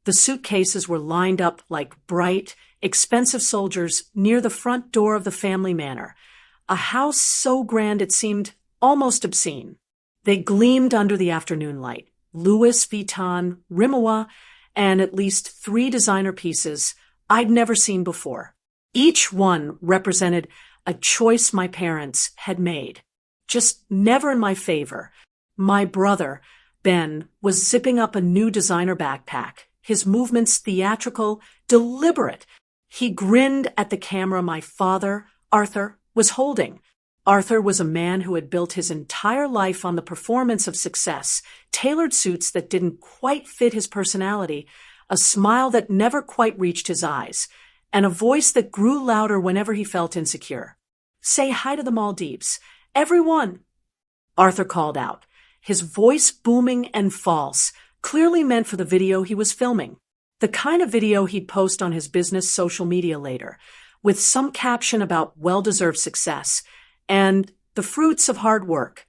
The suitcases were lined up like bright, expensive soldiers near the front door of the family manor, a house so grand it seemed almost obscene. They gleamed under the afternoon light, Louis Vuitton, Rimawa, and at least 3 designer pieces I'd never seen before. Each one represented a choice my parents had made, just never in my favor. My brother, Ben, was zipping up a new designer backpack, his movements theatrical, deliberate. He grinned at the camera my father, Arthur, was holding. Arthur was a man who had built his entire life on the performance of success, tailored suits that didn't quite fit his personality, a smile that never quite reached his eyes, and a voice that grew louder whenever he felt insecure. "Say hi to the Maldives. Everyone!" Arthur called out, his voice booming and false, clearly meant for the video he was filming. The kind of video he'd post on his business social media later, with some caption about well-deserved success and the fruits of hard work.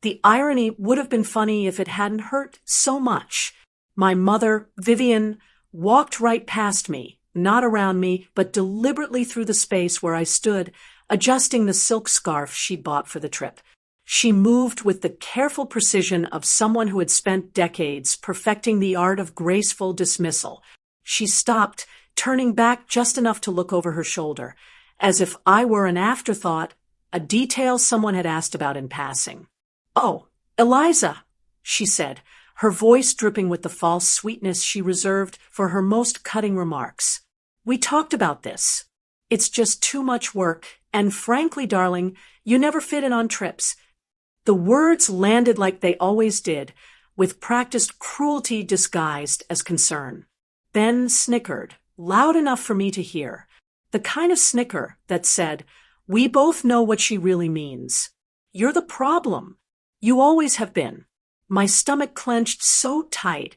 The irony would have been funny if it hadn't hurt so much. My mother, Vivian, walked right past me, not around me, but deliberately through the space where I stood, adjusting the silk scarf she'd bought for the trip. She moved with the careful precision of someone who had spent decades perfecting the art of graceful dismissal. She stopped, turning back just enough to look over her shoulder, as if I were an afterthought, a detail someone had asked about in passing. "Oh, Eliza," she said, her voice dripping with the false sweetness she reserved for her most cutting remarks. "We talked about this. It's just too much work, and frankly, darling, you never fit in on trips." The words landed like they always did, with practiced cruelty disguised as concern. Ben snickered, loud enough for me to hear, the kind of snicker that said, "We both know what she really means. You're the problem. You always have been." My stomach clenched so tight,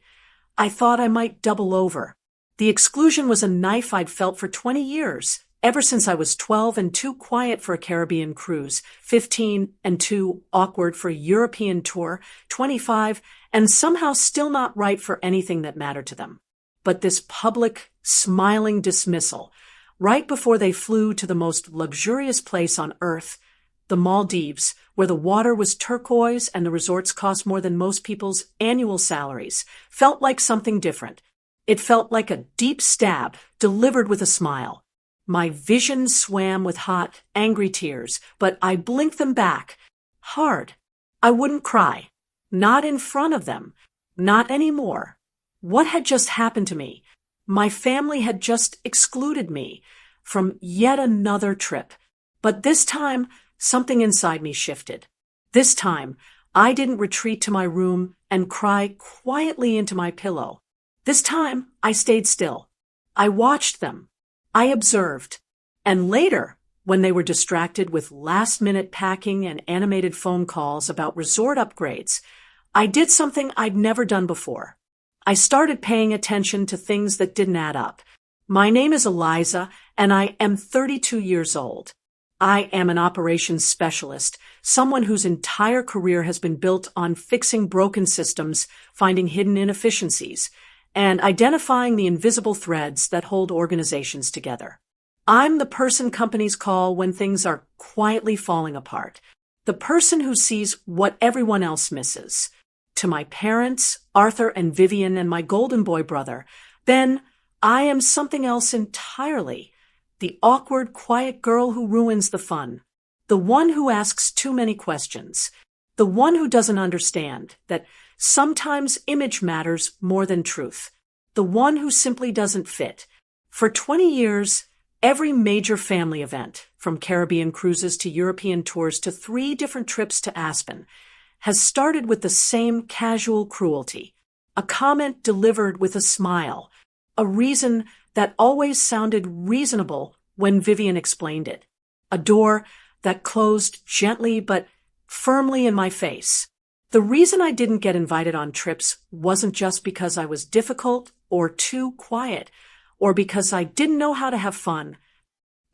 I thought I might double over. The exclusion was a knife I'd felt for 20 years, ever since I was 12 and too quiet for a Caribbean cruise, 15 and too awkward for a European tour, 25 and somehow still not right for anything that mattered to them. But this public, smiling dismissal, right before they flew to the most luxurious place on earth, the Maldives, where the water was turquoise and the resorts cost more than most people's annual salaries, felt like something different. It felt like a deep stab delivered with a smile. My vision swam with hot, angry tears, but I blinked them back. Hard. I wouldn't cry. Not in front of them. Not anymore. What had just happened to me? My family had just excluded me from yet another trip. But this time, something inside me shifted. This time, I didn't retreat to my room and cry quietly into my pillow. This time, I stayed still. I watched them. I observed. And later, when they were distracted with last-minute packing and animated phone calls about resort upgrades, I did something I'd never done before. I started paying attention to things that didn't add up. My name is Eliza, and I am 32 years old. I am an operations specialist, someone whose entire career has been built on fixing broken systems, finding hidden inefficiencies, and identifying the invisible threads that hold organizations together. I'm the person companies call when things are quietly falling apart, the person who sees what everyone else misses. To my parents, Arthur and Vivian, and my golden boy brother, Ben, I am something else entirely. The awkward, quiet girl who ruins the fun. The one who asks too many questions. The one who doesn't understand that sometimes image matters more than truth. The one who simply doesn't fit. For 20 years, every major family event, from Caribbean cruises to European tours to 3 different trips to Aspen, has started with the same casual cruelty. A comment delivered with a smile. A reason that always sounded reasonable when Vivian explained it. A door that closed gently but firmly in my face. The reason I didn't get invited on trips wasn't just because I was difficult or too quiet, or because I didn't know how to have fun.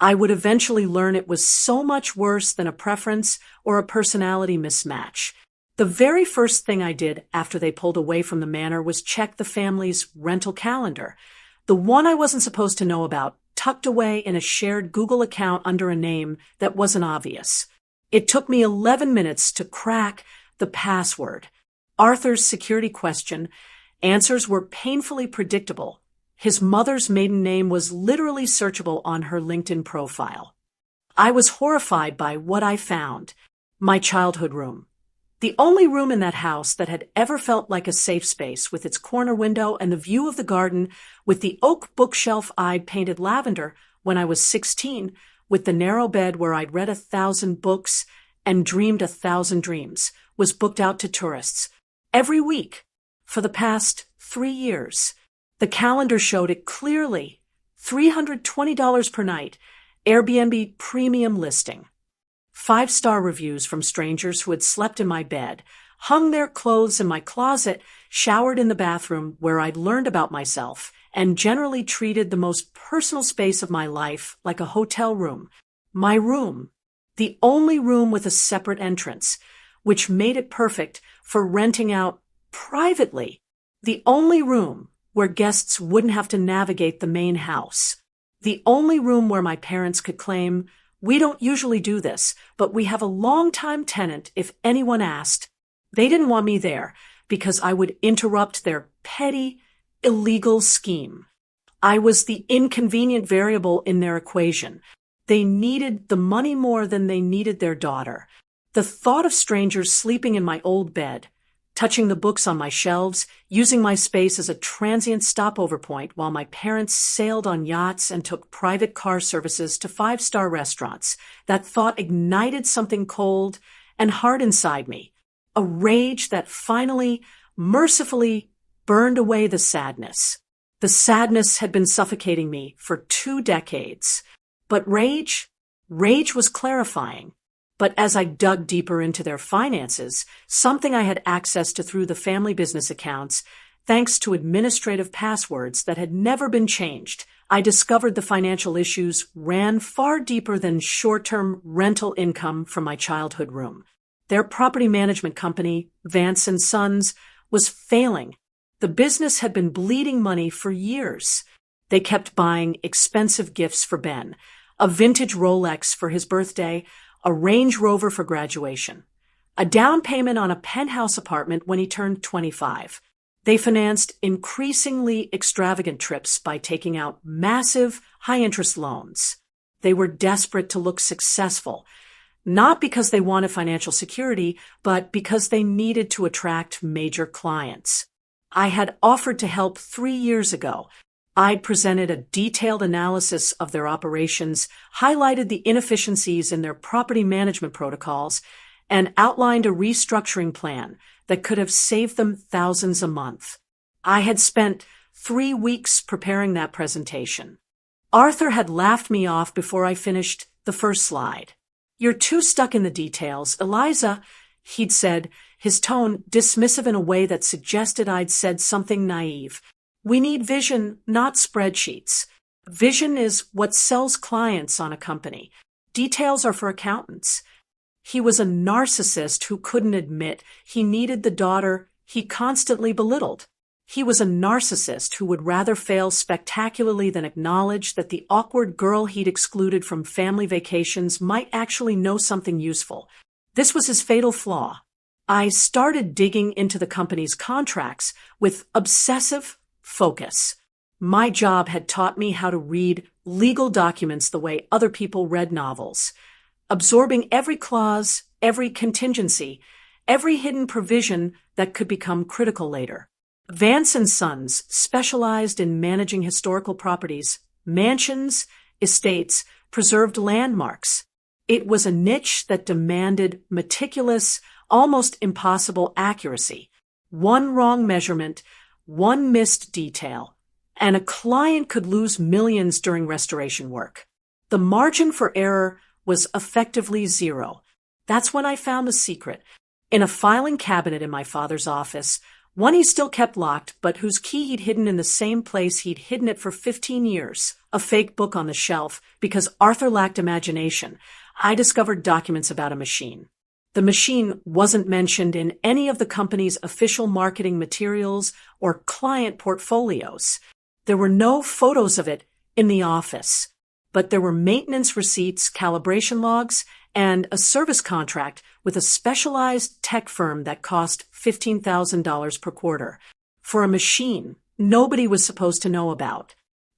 I would eventually learn it was so much worse than a preference or a personality mismatch. The very first thing I did after they pulled away from the manor was check the family's rental calendar. The one I wasn't supposed to know about, tucked away in a shared Google account under a name that wasn't obvious. It took me 11 minutes to crack the password. Arthur's security question. Answers were painfully predictable. His mother's maiden name was literally searchable on her LinkedIn profile. I was horrified by what I found. My childhood room. The only room in that house that had ever felt like a safe space, with its corner window and the view of the garden, with the oak bookshelf I'd painted lavender when I was 16, with the narrow bed where I'd read 1,000 books and dreamed 1,000 dreams, was booked out to tourists. Every week. For the past 3 years. The calendar showed it clearly. $320 per night. Airbnb premium listing. 5-star reviews from strangers who had slept in my bed, hung their clothes in my closet, showered in the bathroom where I'd learned about myself, and generally treated the most personal space of my life like a hotel room. My room. The only room with a separate entrance, which made it perfect for renting out privately. The only room where guests wouldn't have to navigate the main house. The only room where my parents could claim, "We don't usually do this, but we have a long-time tenant if anyone asked." They didn't want me there because I would interrupt their petty, illegal scheme. I was the inconvenient variable in their equation. They needed the money more than they needed their daughter. The thought of strangers sleeping in my old bed, touching the books on my shelves, using my space as a transient stopover point while my parents sailed on yachts and took private car services to 5-star restaurants. That thought ignited something cold and hard inside me, a rage that finally, mercifully, burned away the sadness. The sadness had been suffocating me for 2 decades. But rage was clarifying. But as I dug deeper into their finances, something I had access to through the family business accounts, thanks to administrative passwords that had never been changed, I discovered the financial issues ran far deeper than short-term rental income from my childhood room. Their property management company, Vance & Sons, was failing. The business had been bleeding money for years. They kept buying expensive gifts for Ben, a vintage Rolex for his birthday, a Range Rover for graduation, a down payment on a penthouse apartment when he turned 25. They financed increasingly extravagant trips by taking out massive, high-interest loans. They were desperate to look successful, not because they wanted financial security, but because they needed to attract major clients. I had offered to help 3 years ago. I'd presented a detailed analysis of their operations, highlighted the inefficiencies in their property management protocols, and outlined a restructuring plan that could have saved them thousands a month. I had spent 3 weeks preparing that presentation. Arthur had laughed me off before I finished the first slide. "You're too stuck in the details, Eliza," he'd said, his tone dismissive in a way that suggested I'd said something naive. "We need vision, not spreadsheets. Vision is what sells clients on a company. Details are for accountants." He was a narcissist who couldn't admit he needed the daughter he constantly belittled. He was a narcissist who would rather fail spectacularly than acknowledge that the awkward girl he'd excluded from family vacations might actually know something useful. This was his fatal flaw. I started digging into the company's contracts with obsessive focus. My job had taught me how to read legal documents the way other people read novels, absorbing every clause, every contingency, every hidden provision that could become critical later. Vance & Sons specialized in managing historical properties, mansions, estates, preserved landmarks. It was a niche that demanded meticulous, almost impossible accuracy. One wrong measurement, one missed detail, and a client could lose millions during restoration work. The margin for error was effectively zero. That's when I found the secret. In a filing cabinet in my father's office, one he still kept locked, but whose key he'd hidden in the same place he'd hidden it for 15 years, a fake book on the shelf, because Arthur lacked imagination, I discovered documents about a machine. The machine wasn't mentioned in any of the company's official marketing materials or client portfolios. There were no photos of it in the office, but there were maintenance receipts, calibration logs, and a service contract with a specialized tech firm that cost $15,000 per quarter for a machine nobody was supposed to know about.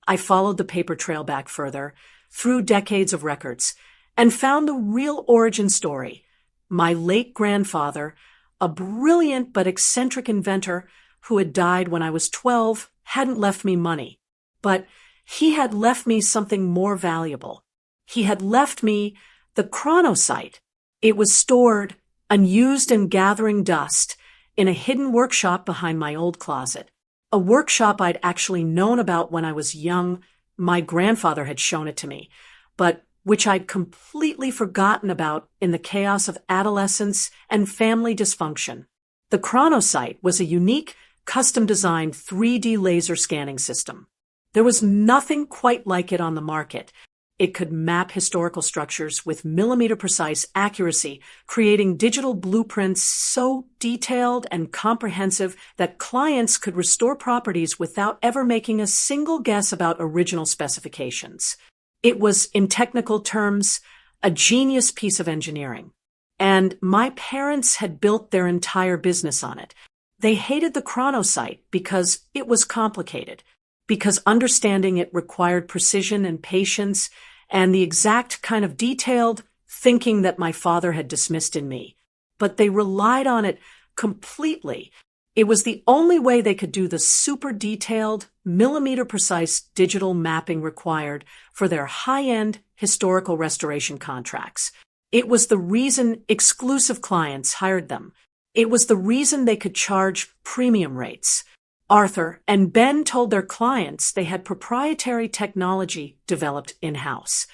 I followed the paper trail back further, through decades of records, and found the real origin story. My late grandfather, a brilliant but eccentric inventor who had died when I was 12, hadn't left me money. But he had left me something more valuable. He had left me the chronocyte. It was stored, unused and gathering dust, in a hidden workshop behind my old closet. A workshop I'd actually known about when I was young. My grandfather had shown it to me, but which I'd completely forgotten about in the chaos of adolescence and family dysfunction. The chronocyte was a unique, custom-designed 3D laser scanning system. There was nothing quite like it on the market. It could map historical structures with millimeter-precise accuracy, creating digital blueprints so detailed and comprehensive that clients could restore properties without ever making a single guess about original specifications. It was, in technical terms, a genius piece of engineering. And my parents had built their entire business on it. They hated the chronocyte because it was complicated, because understanding it required precision and patience, and the exact kind of detailed thinking that my father had dismissed in me. But they relied on it completely. It was the only way they could do the super detailed, millimeter-precise digital mapping required for their high-end historical restoration contracts. It was the reason exclusive clients hired them. It was the reason they could charge premium rates. Arthur and Ben told their clients they had proprietary technology developed in-house.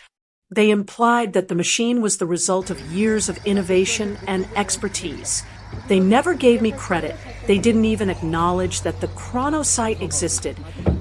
They implied that the machine was the result of years of innovation and expertise. They never gave me credit. They didn't even acknowledge that the chronocyte existed,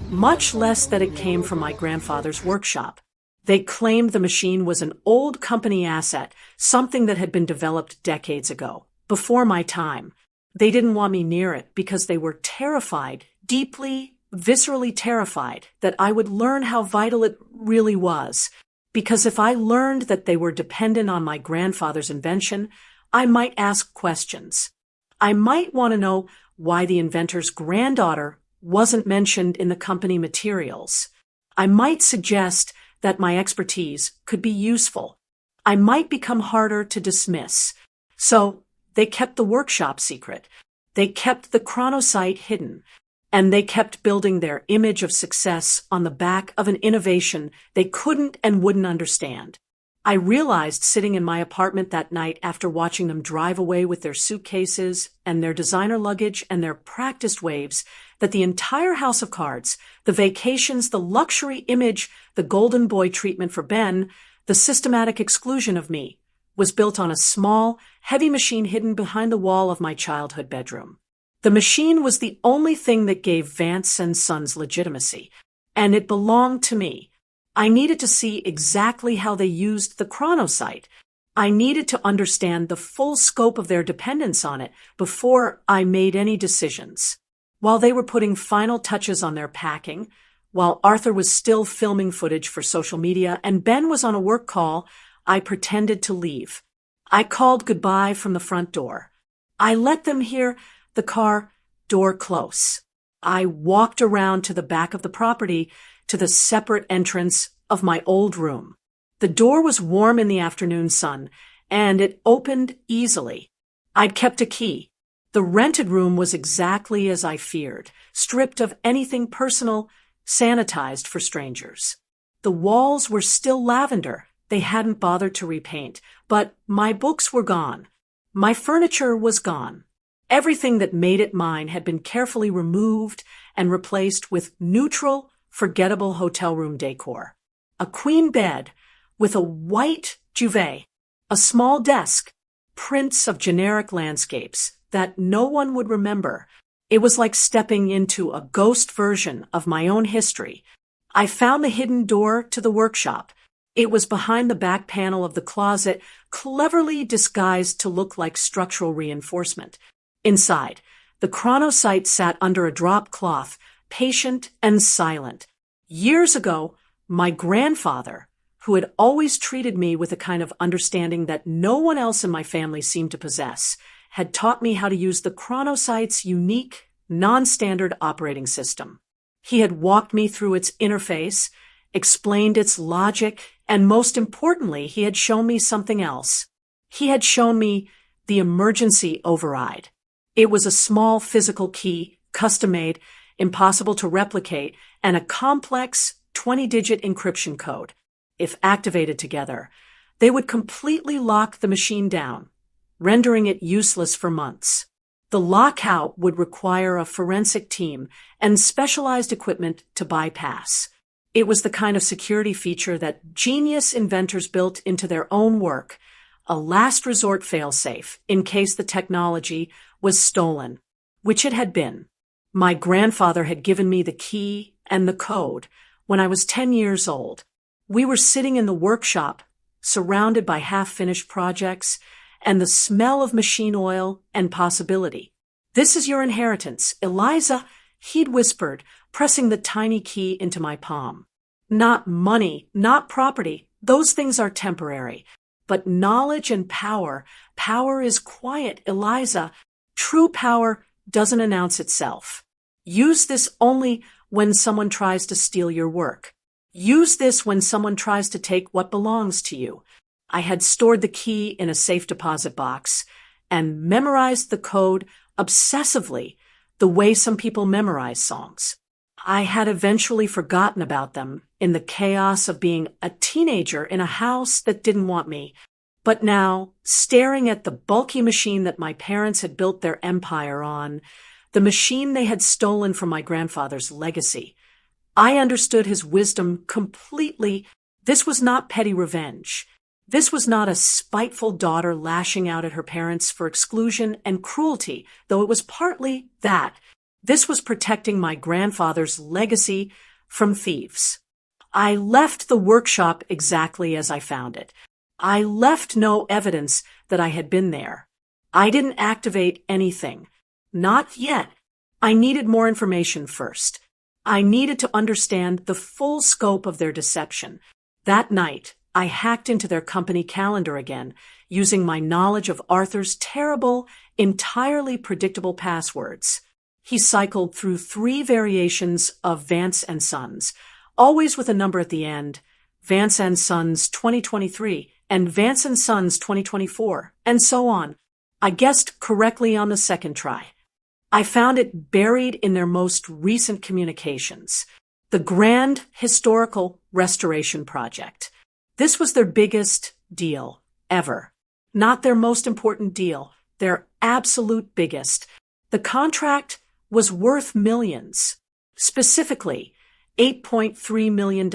much less that it came from my grandfather's workshop. They claimed the machine was an old company asset, something that had been developed decades ago, before my time. They didn't want me near it because they were terrified, deeply, viscerally terrified, that I would learn how vital it really was. Because if I learned that they were dependent on my grandfather's invention, I might ask questions. I might want to know why the inventor's granddaughter wasn't mentioned in the company materials. I might suggest that my expertise could be useful. I might become harder to dismiss. So they kept the workshop secret. They kept the chronocyte hidden. And they kept building their image of success on the back of an innovation they couldn't and wouldn't understand. I realized sitting in my apartment that night after watching them drive away with their suitcases and their designer luggage and their practiced waves that the entire house of cards, the vacations, the luxury image, the golden boy treatment for Ben, the systematic exclusion of me, was built on a small, heavy machine hidden behind the wall of my childhood bedroom. The machine was the only thing that gave Vance and Sons legitimacy, and it belonged to me. I needed to see exactly how they used the chronocyte. I needed to understand the full scope of their dependence on it before I made any decisions. While they were putting final touches on their packing, while Arthur was still filming footage for social media and Ben was on a work call, I pretended to leave. I called goodbye from the front door. I let them hear the car door close. I walked around to the back of the property to the separate entrance of my old room. The door was warm in the afternoon sun, and it opened easily. I'd kept a key. The rented room was exactly as I feared, stripped of anything personal, sanitized for strangers. The walls were still lavender. They hadn't bothered to repaint, but my books were gone. My furniture was gone. Everything that made it mine had been carefully removed and replaced with neutral, forgettable hotel room decor. A queen bed with a white duvet, a small desk, prints of generic landscapes that no one would remember. It was like stepping into a ghost version of my own history. I found the hidden door to the workshop. It was behind the back panel of the closet, cleverly disguised to look like structural reinforcement. Inside, the chronocyte sat under a drop cloth, patient and silent. Years ago, my grandfather, who had always treated me with a kind of understanding that no one else in my family seemed to possess, had taught me how to use the chronocyte's unique, non-standard operating system. He had walked me through its interface, explained its logic, and most importantly, he had shown me something else. He had shown me the emergency override. It was a small physical key, custom-made, impossible to replicate, and a complex 20-digit encryption code. If activated together, they would completely lock the machine down, rendering it useless for months. The lockout would require a forensic team and specialized equipment to bypass. It was the kind of security feature that genius inventors built into their own work, a last resort failsafe in case the technology was stolen, which it had been. My grandfather had given me the key and the code when I was 10 years old. We were sitting in the workshop, surrounded by half-finished projects and the smell of machine oil and possibility. "This is your inheritance, Eliza," he'd whispered, pressing the tiny key into my palm. "Not money, not property. Those things are temporary. But knowledge and power. Power is quiet, Eliza. True power doesn't announce itself. Use this only when someone tries to steal your work. Use this when someone tries to take what belongs to you." I had stored the key in a safe deposit box and memorized the code obsessively, the way some people memorize songs. I had eventually forgotten about them in the chaos of being a teenager in a house that didn't want me. But now, staring at the bulky machine that my parents had built their empire on, the machine they had stolen from my grandfather's legacy, I understood his wisdom completely. This was not petty revenge. This was not a spiteful daughter lashing out at her parents for exclusion and cruelty, though it was partly that. This was protecting my grandfather's legacy from thieves. I left the workshop exactly as I found it. I left no evidence that I had been there. I didn't activate anything. Not yet. I needed more information first. I needed to understand the full scope of their deception. That night, I hacked into their company calendar again, using my knowledge of Arthur's terrible, entirely predictable passwords. He cycled through 3 variations of Vance & Sons, always with a number at the end, Vance & Sons 2023 and Vance & Sons 2024, and so on. I guessed correctly on the second try. I found it buried in their most recent communications, the Grand Historical Restoration Project. This was their biggest deal ever. Not their most important deal, their absolute biggest. The contract was worth millions, specifically $8.3 million.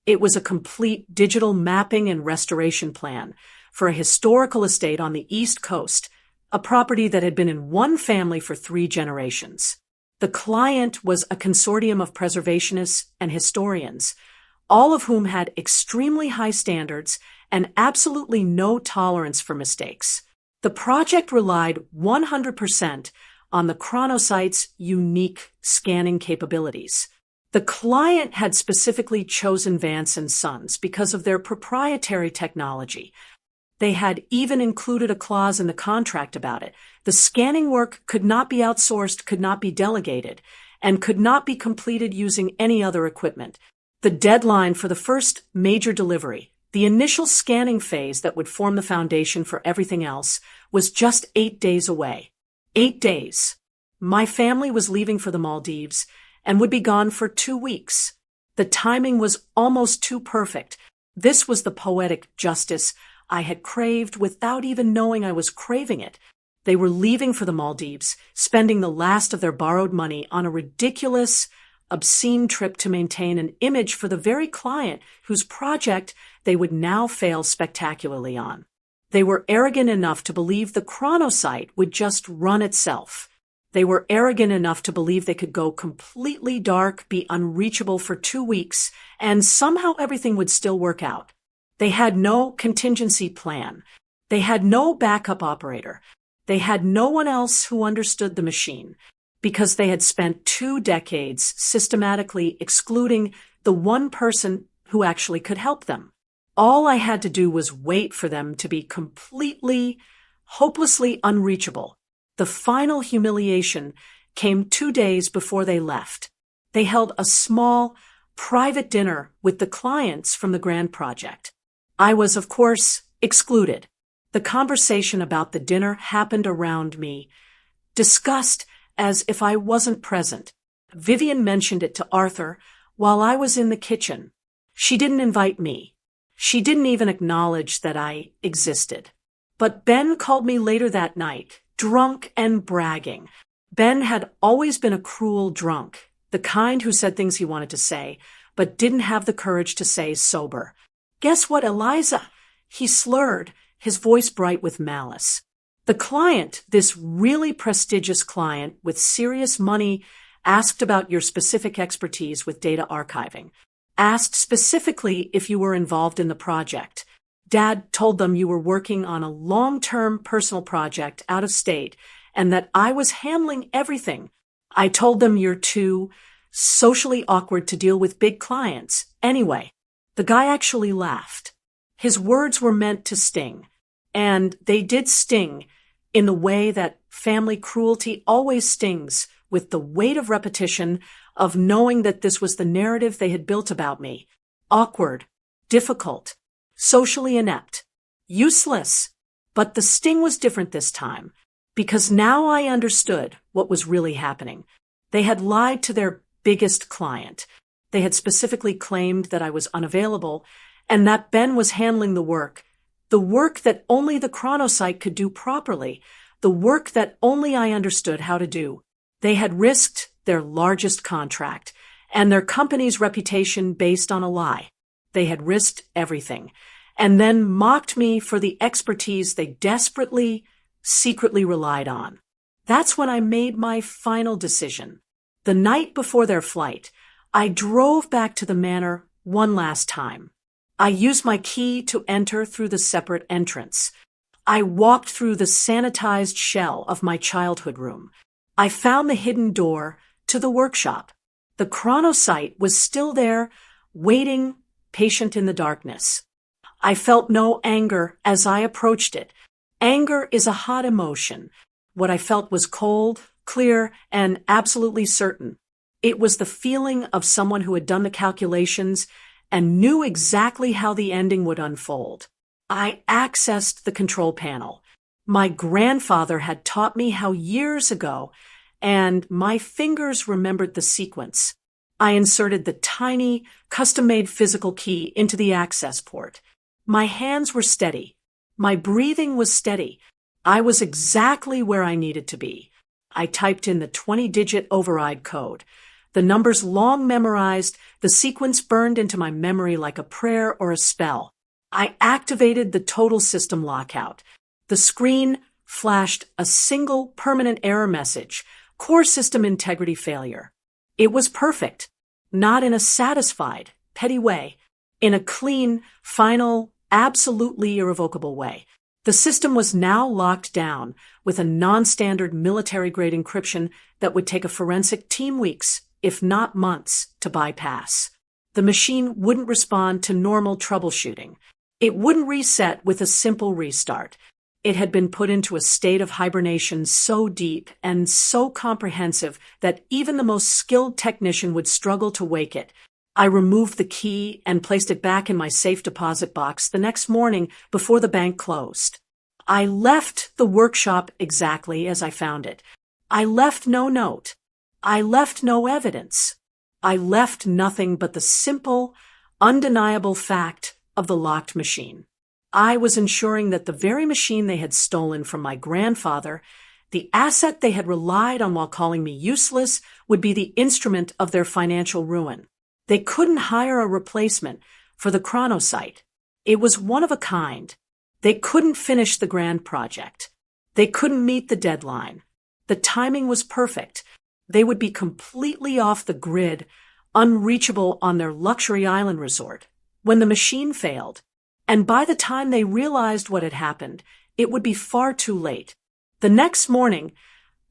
It was a complete digital mapping and restoration plan for a historical estate on the East Coast, a property that had been in one family for 3 generations. The client was a consortium of preservationists and historians, all of whom had extremely high standards and absolutely no tolerance for mistakes. The project relied 100% on the chronocyte's unique scanning capabilities. The client had specifically chosen Vance & Sons because of their proprietary technology. They had even included a clause in the contract about it. The scanning work could not be outsourced, could not be delegated, and could not be completed using any other equipment. The deadline for the first major delivery, the initial scanning phase that would form the foundation for everything else, was just 8 days away. 8 days. My family was leaving for the Maldives and would be gone for 2 weeks. The timing was almost too perfect. This was the poetic justice I had craved without even knowing I was craving it. They were leaving for the Maldives, spending the last of their borrowed money on a ridiculous, obscene trip to maintain an image for the very client whose project they would now fail spectacularly on. They were arrogant enough to believe the chronocyte would just run itself. They were arrogant enough to believe they could go completely dark, be unreachable for 2 weeks, and somehow everything would still work out. They had no contingency plan. They had no backup operator. They had no one else who understood the machine, because they had spent 2 decades systematically excluding the one person who actually could help them. All I had to do was wait for them to be completely, hopelessly unreachable. The final humiliation came 2 days before they left. They held a small, private dinner with the clients from the grand project. I was, of course, excluded. The conversation about the dinner happened around me, discussed as if I wasn't present. Vivian mentioned it to Arthur while I was in the kitchen. She didn't invite me. She didn't even acknowledge that I existed. But Ben called me later that night, drunk and bragging. Ben had always been a cruel drunk, the kind who said things he wanted to say, but didn't have the courage to say sober. "Guess what, Eliza?" He slurred, his voice bright with malice. The client, this really prestigious client with serious money, asked about your specific expertise with data archiving. Asked specifically if you were involved in the project. Dad told them you were working on a long-term personal project out of state and that I was handling everything. I told them you're too socially awkward to deal with big clients. Anyway, the guy actually laughed. His words were meant to sting, and they did sting in the way that family cruelty always stings, with the weight of repetition, of knowing that this was the narrative they had built about me. Awkward, difficult, socially inept, useless. But the sting was different this time, because now I understood what was really happening. They had lied to their biggest client. They had specifically claimed that I was unavailable and that Ben was handling the work that only the chronocyte could do properly, the work that only I understood how to do. They had risked their largest contract and their company's reputation based on a lie. They had risked everything, and then mocked me for the expertise they desperately, secretly relied on. That's when I made my final decision. The night before their flight, I drove back to the manor one last time. I used my key to enter through the separate entrance. I walked through the sanitized shell of my childhood room. I found the hidden door to the workshop. The chronocyte was still there, waiting, patient in the darkness. I felt no anger as I approached it. Anger is a hot emotion. What I felt was cold, clear, and absolutely certain. It was the feeling of someone who had done the calculations and knew exactly how the ending would unfold. I accessed the control panel. My grandfather had taught me how years ago, and my fingers remembered the sequence. I inserted the tiny, custom-made physical key into the access port. My hands were steady. My breathing was steady. I was exactly where I needed to be. I typed in the 20-digit override code. The numbers long memorized, the sequence burned into my memory like a prayer or a spell. I activated the total system lockout. The screen flashed a single permanent error message, core system integrity failure. It was perfect, not in a satisfied, petty way, in a clean, final, absolutely irrevocable way. The system was now locked down with a non-standard military-grade encryption that would take a forensic team weeks, if not months, to bypass. The machine wouldn't respond to normal troubleshooting. It wouldn't reset with a simple restart. It had been put into a state of hibernation so deep and so comprehensive that even the most skilled technician would struggle to wake it. I removed the key and placed it back in my safe deposit box the next morning before the bank closed. I left the workshop exactly as I found it. I left no note. I left no evidence. I left nothing but the simple, undeniable fact of the locked machine. I was ensuring that the very machine they had stolen from my grandfather, the asset they had relied on while calling me useless, would be the instrument of their financial ruin. They couldn't hire a replacement for the chronocyte. It was one of a kind. They couldn't finish the grand project. They couldn't meet the deadline. The timing was perfect. They would be completely off the grid, unreachable on their luxury island resort, when the machine failed. And by the time they realized what had happened, it would be far too late. The next morning,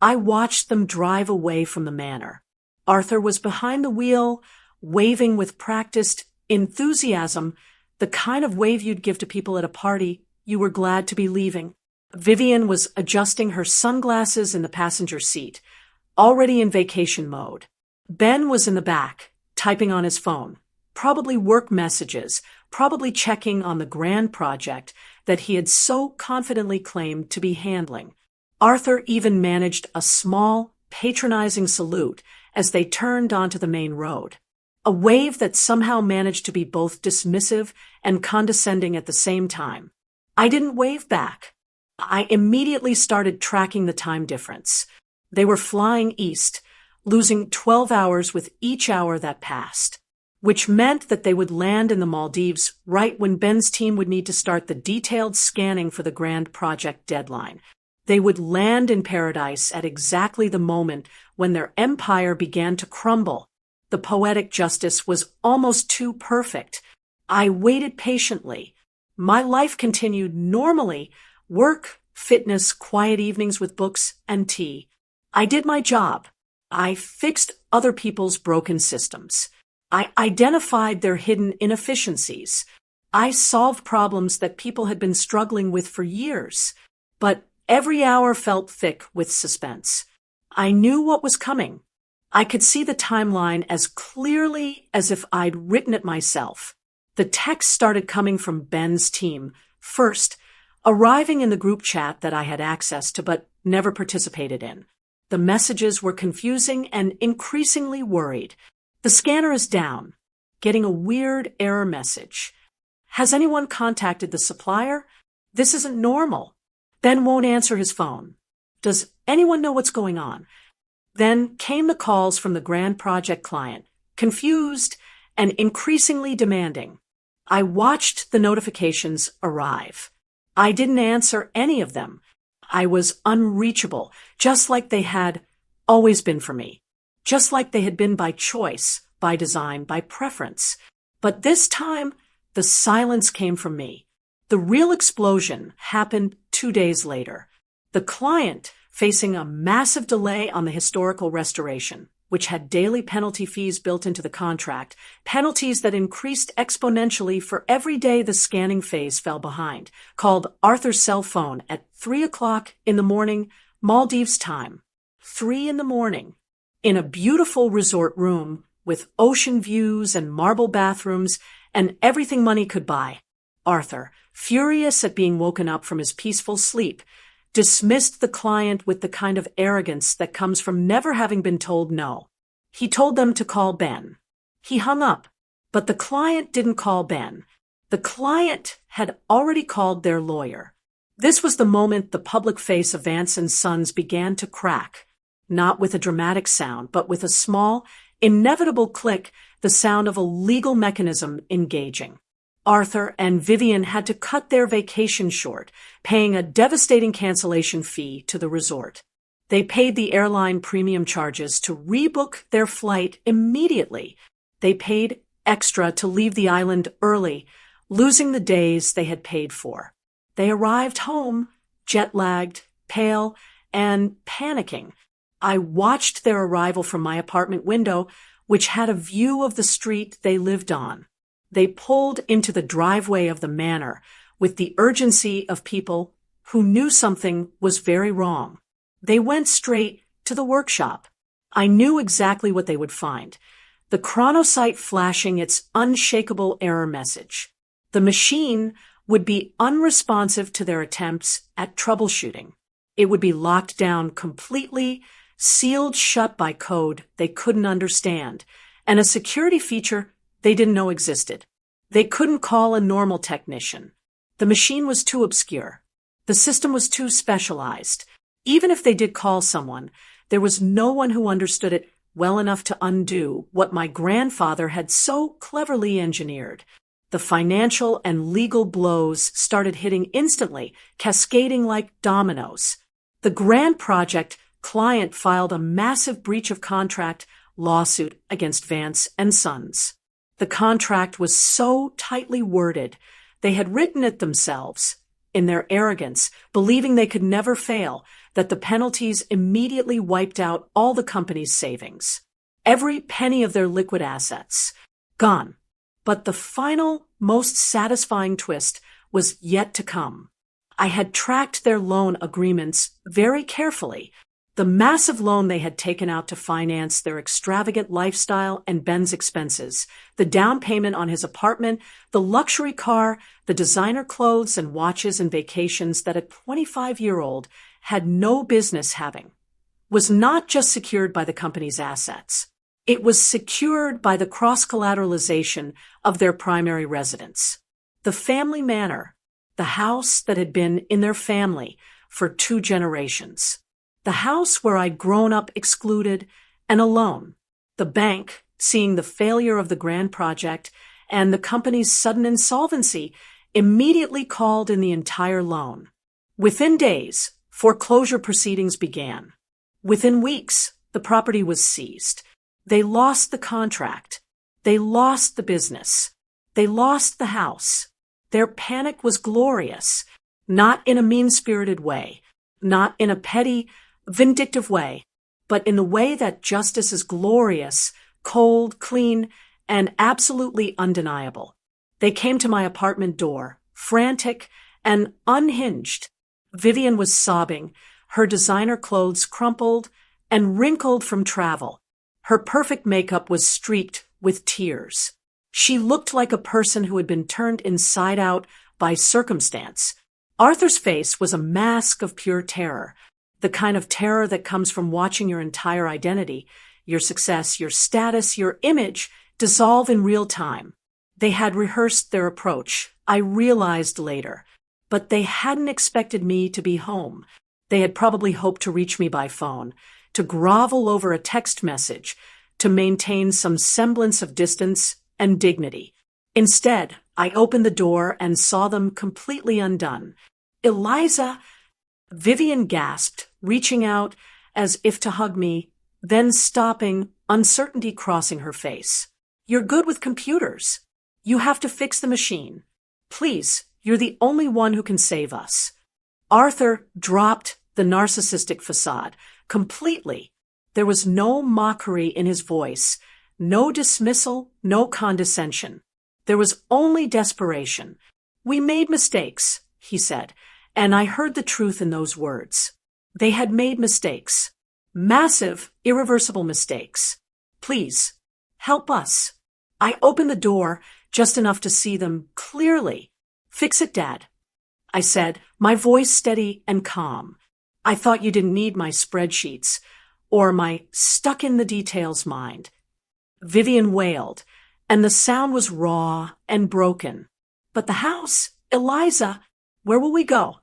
I watched them drive away from the manor. Arthur was behind the wheel, waving with practiced enthusiasm, the kind of wave you'd give to people at a party you were glad to be leaving. Vivian was adjusting her sunglasses in the passenger seat, already in vacation mode. Ben was in the back, typing on his phone, probably work messages, probably checking on the grand project that he had so confidently claimed to be handling. Arthur even managed a small, patronizing salute as they turned onto the main road. A wave that somehow managed to be both dismissive and condescending at the same time. I didn't wave back. I immediately started tracking the time difference. They were flying east, losing 12 hours with each hour that passed, which meant that they would land in the Maldives right when Ben's team would need to start the detailed scanning for the grand project deadline. They would land in paradise at exactly the moment when their empire began to crumble. The poetic justice was almost too perfect. I waited patiently. My life continued normally. Work, fitness, quiet evenings with books and tea. I did my job. I fixed other people's broken systems. I identified their hidden inefficiencies. I solved problems that people had been struggling with for years. But every hour felt thick with suspense. I knew what was coming. I could see the timeline as clearly as if I'd written it myself. The text started coming from Ben's team, first, arriving in the group chat that I had access to but never participated in. The messages were confusing and increasingly worried. The scanner is down, getting a weird error message. Has anyone contacted the supplier? This isn't normal. Ben won't answer his phone. Does anyone know what's going on? Then came the calls from the grand project client, confused and increasingly demanding. I watched the notifications arrive. I didn't answer any of them. I was unreachable, just like they had always been for me. Just like they had been by choice, by design, by preference. But this time, the silence came from me. The real explosion happened 2 days later. The client, facing a massive delay on the historical restoration, which had daily penalty fees built into the contract, penalties that increased exponentially for every day the scanning phase fell behind, called Arthur's cell phone at 3 o'clock in the morning, Maldives time. 3 in the morning. In a beautiful resort room with ocean views and marble bathrooms and everything money could buy. Arthur, furious at being woken up from his peaceful sleep, dismissed the client with the kind of arrogance that comes from never having been told no. He told them to call Ben. He hung up, but the client didn't call Ben. The client had already called their lawyer. This was the moment the public face of Vance & Sons began to crack, not with a dramatic sound, but with a small, inevitable click, the sound of a legal mechanism engaging. Arthur and Vivian had to cut their vacation short, paying a devastating cancellation fee to the resort. They paid the airline premium charges to rebook their flight immediately. They paid extra to leave the island early, losing the days they had paid for. They arrived home, jet-lagged, pale, and panicking. I watched their arrival from my apartment window, which had a view of the street they lived on. They pulled into the driveway of the manor with the urgency of people who knew something was very wrong. They went straight to the workshop. I knew exactly what they would find. The chronocyte flashing its unshakable error message. The machine would be unresponsive to their attempts at troubleshooting. It would be locked down completely, sealed shut by code they couldn't understand, and a security feature they didn't know existed. They couldn't call a normal technician. The machine was too obscure. The system was too specialized. Even if they did call someone, there was no one who understood it well enough to undo what my grandfather had so cleverly engineered. The financial and legal blows started hitting instantly, cascading like dominoes. The grand project client filed a massive breach of contract lawsuit against Vance and Sons. The contract was so tightly worded, they had written it themselves, in their arrogance, believing they could never fail, that the penalties immediately wiped out all the company's savings. Every penny of their liquid assets. Gone. But the final, most satisfying twist was yet to come. I had tracked their loan agreements very carefully. The massive loan they had taken out to finance their extravagant lifestyle and Ben's expenses, the down payment on his apartment, the luxury car, the designer clothes and watches and vacations that a 25-year-old had no business having, was not just secured by the company's assets. It was secured by the cross-collateralization of their primary residence. The family manor, the house that had been in their family for 2 generations. The house where I'd grown up excluded and alone. The bank, seeing the failure of the grand project and the company's sudden insolvency, immediately called in the entire loan. Within days, foreclosure proceedings began. Within weeks, the property was seized. They lost the contract. They lost the business. They lost the house. Their panic was glorious, not in a mean-spirited way, not in a petty, vindictive way, but in the way that justice is glorious, cold, clean, and absolutely undeniable. They came to my apartment door, frantic and unhinged. Vivian was sobbing, her designer clothes crumpled and wrinkled from travel. Her perfect makeup was streaked with tears. She looked like a person who had been turned inside out by circumstance. Arthur's face was a mask of pure terror, the kind of terror that comes from watching your entire identity, your success, your status, your image dissolve in real time. They had rehearsed their approach, I realized later, but they hadn't expected me to be home. They had probably hoped to reach me by phone, to grovel over a text message, to maintain some semblance of distance and dignity. Instead, I opened the door and saw them completely undone. "Eliza!" Vivian gasped, reaching out as if to hug me, then stopping, uncertainty crossing her face. "You're good with computers. You have to fix the machine. Please, you're the only one who can save us." Arthur dropped the narcissistic facade completely. There was no mockery in his voice, no dismissal, no condescension. There was only desperation. "We made mistakes," he said, and I heard the truth in those words. They had made mistakes. Massive, irreversible mistakes. "Please, help us." I opened the door just enough to see them clearly. "Fix it, Dad," I said, my voice steady and calm. "I thought you didn't need my spreadsheets or my stuck-in-the-details mind." Vivian wailed, and the sound was raw and broken. "But the house, Eliza, where will we go?"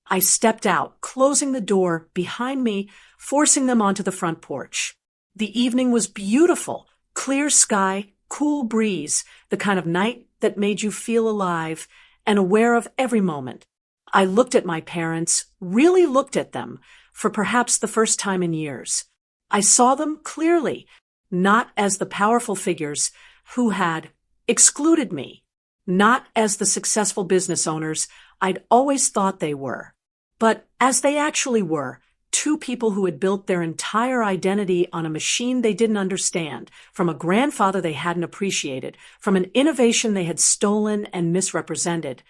I stepped out, closing the door behind me, forcing them onto the front porch. The evening was beautiful, clear sky, cool breeze, the kind of night that made you feel alive and aware of every moment. I looked at my parents, really looked at them, for perhaps the first time in years. I saw them clearly, not as the powerful figures who had excluded me, not as the successful business owners I'd always thought they were, but as they actually were, 2 people who had built their entire identity on a machine they didn't understand, from a grandfather they hadn't appreciated, from an innovation they had stolen and misrepresented.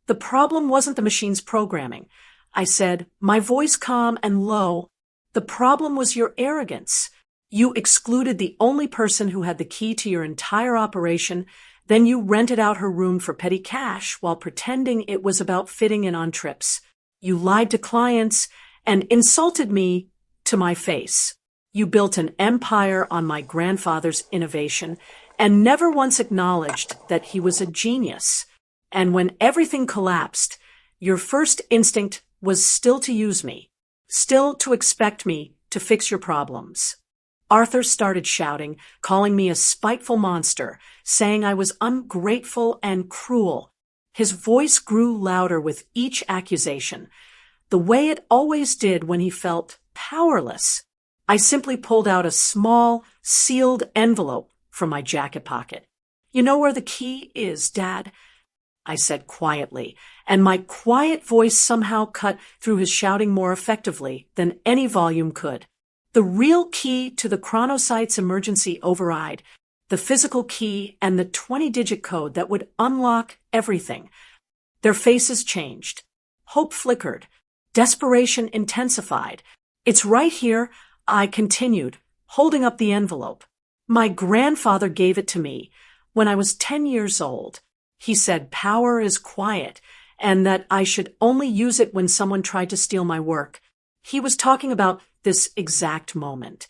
"The problem wasn't the machine's programming," I said, my voice calm and low. "The problem was your arrogance. You excluded the only person who had the key to your entire operation, then you rented out her room for petty cash while pretending it was about fitting in on trips. You lied to clients and insulted me to my face. You built an empire on my grandfather's innovation and never once acknowledged that he was a genius. And when everything collapsed, your first instinct was still to use me, still to expect me to fix your problems." Arthur started shouting, calling me a spiteful monster, saying I was ungrateful and cruel. His voice grew louder with each accusation, the way it always did when he felt powerless. I simply pulled out a small, sealed envelope from my jacket pocket. "You know where the key is, Dad?" I said quietly, and my quiet voice somehow cut through his shouting more effectively than any volume could. The real key to the chronocyte's emergency override, the physical key and the 20-digit code that would unlock everything. Their faces changed. Hope flickered. Desperation intensified. "It's right here," I continued, holding up the envelope. "My grandfather gave it to me when I was 10 years old. He said power is quiet and that I should only use it when someone tried to steal my work. He was talking about this exact moment."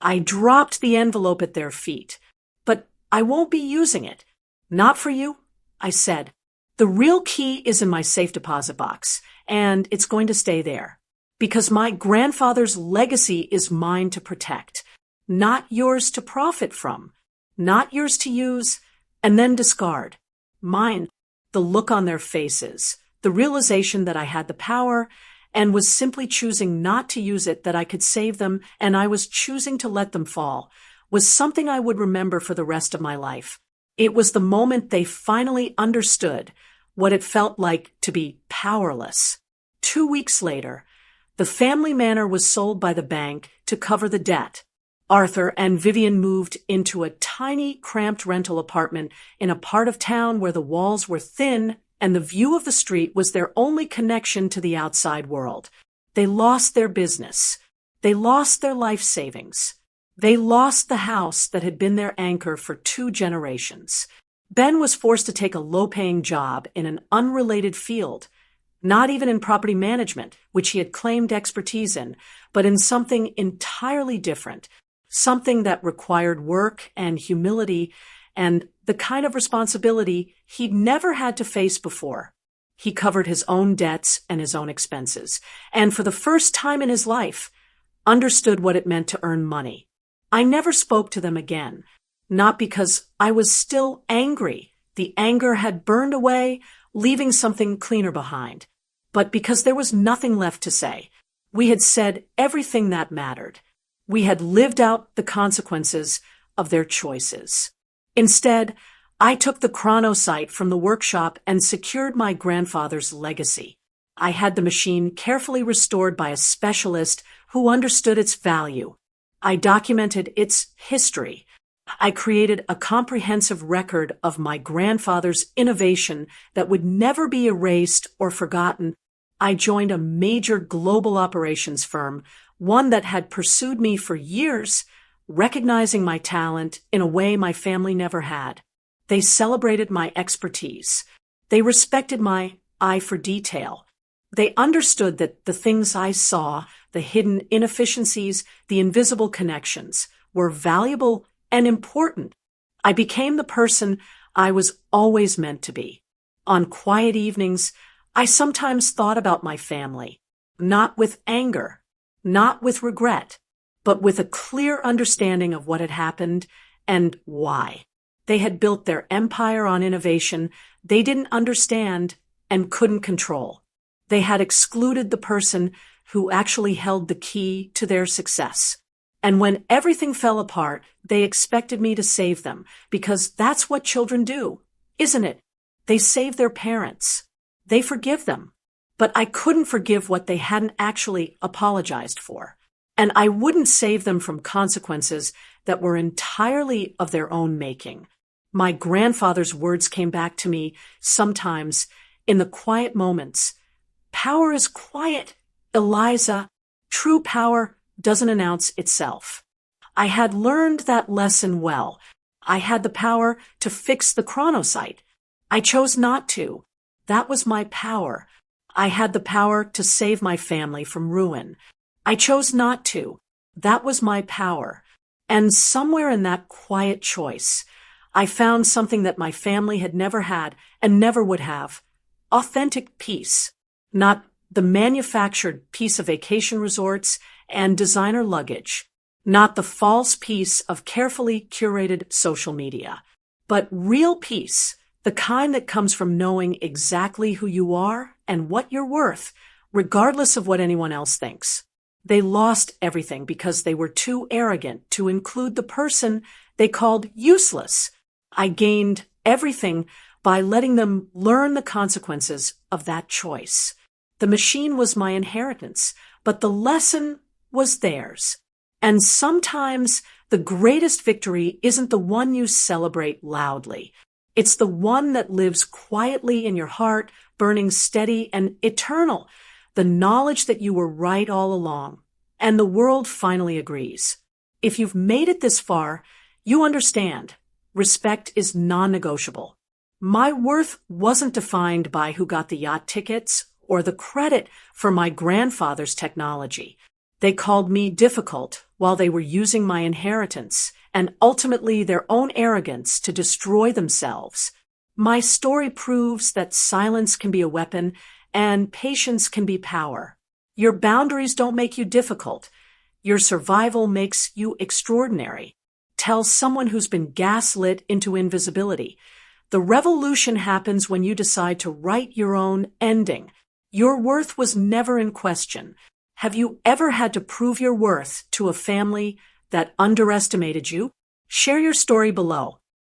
I dropped the envelope at their feet. "But I won't be using it." "Not for you," I said. "The real key is in my safe deposit box, and it's going to stay there. Because my grandfather's legacy is mine to protect, not yours to profit from, not yours to use and then discard. Mine." The look on their faces, the realization that I had the power and was simply choosing not to use it, that I could save them and I was choosing to let them fall, was something I would remember for the rest of my life. It was the moment they finally understood what it felt like to be powerless. 2 weeks later, the family manor was sold by the bank to cover the debt. Arthur and Vivian moved into a tiny, cramped rental apartment in a part of town where the walls were thin and the view of the street was their only connection to the outside world. They lost their business. They lost their life savings. They lost the house that had been their anchor for 2 generations. Ben was forced to take a low-paying job in an unrelated field, not even in property management, which he had claimed expertise in, but in something entirely different, something that required work and humility and the kind of responsibility he'd never had to face before. He covered his own debts and his own expenses, and for the first time in his life, understood what it meant to earn money. I never spoke to them again, not because I was still angry. The anger had burned away, leaving something cleaner behind, but because there was nothing left to say. We had said everything that mattered. We had lived out the consequences of their choices. Instead, I took the chronocyte from the workshop and secured my grandfather's legacy. I had the machine carefully restored by a specialist who understood its value. I documented its history. I created a comprehensive record of my grandfather's innovation that would never be erased or forgotten. I joined a major global operations firm, one that had pursued me for years, recognizing my talent in a way my family never had. They celebrated my expertise. They respected my eye for detail. They understood that the things I saw, the hidden inefficiencies, the invisible connections, were valuable and important. I became the person I was always meant to be. On quiet evenings, I sometimes thought about my family, not with anger, not with regret, but with a clear understanding of what had happened and why. They had built their empire on innovation they didn't understand and couldn't control. They had excluded the person who actually held the key to their success. And when everything fell apart, they expected me to save them, because that's what children do, isn't it? They save their parents. They forgive them. But I couldn't forgive what they hadn't actually apologized for. And I wouldn't save them from consequences that were entirely of their own making. My grandfather's words came back to me sometimes in the quiet moments. Power is quiet, Eliza. True power doesn't announce itself. I had learned that lesson well. I had the power to fix the chronocyte. I chose not to. That was my power. I had the power to save my family from ruin. I chose not to. That was my power. And somewhere in that quiet choice, I found something that my family had never had and never would have. Authentic peace. Not the manufactured peace of vacation resorts and designer luggage. Not the false peace of carefully curated social media. But real peace, the kind that comes from knowing exactly who you are and what you're worth, regardless of what anyone else thinks. They lost everything because they were too arrogant to include the person they called useless. I gained everything by letting them learn the consequences of that choice. The machine was my inheritance, but the lesson was theirs. And sometimes the greatest victory isn't the one you celebrate loudly. It's the one that lives quietly in your heart, burning steady and eternal. The knowledge that you were right all along. And the world finally agrees. If you've made it this far, you understand. Respect is non-negotiable. My worth wasn't defined by who got the yacht tickets or the credit for my grandfather's technology. They called me difficult while they were using my inheritance and ultimately their own arrogance to destroy themselves. My story proves that silence can be a weapon and patience can be power. Your boundaries don't make you difficult. Your survival makes you extraordinary. Tell someone who's been gaslit into invisibility. The revolution happens when you decide to write your own ending. Your worth was never in question. Have you ever had to prove your worth to a family that underestimated you? Share your story below.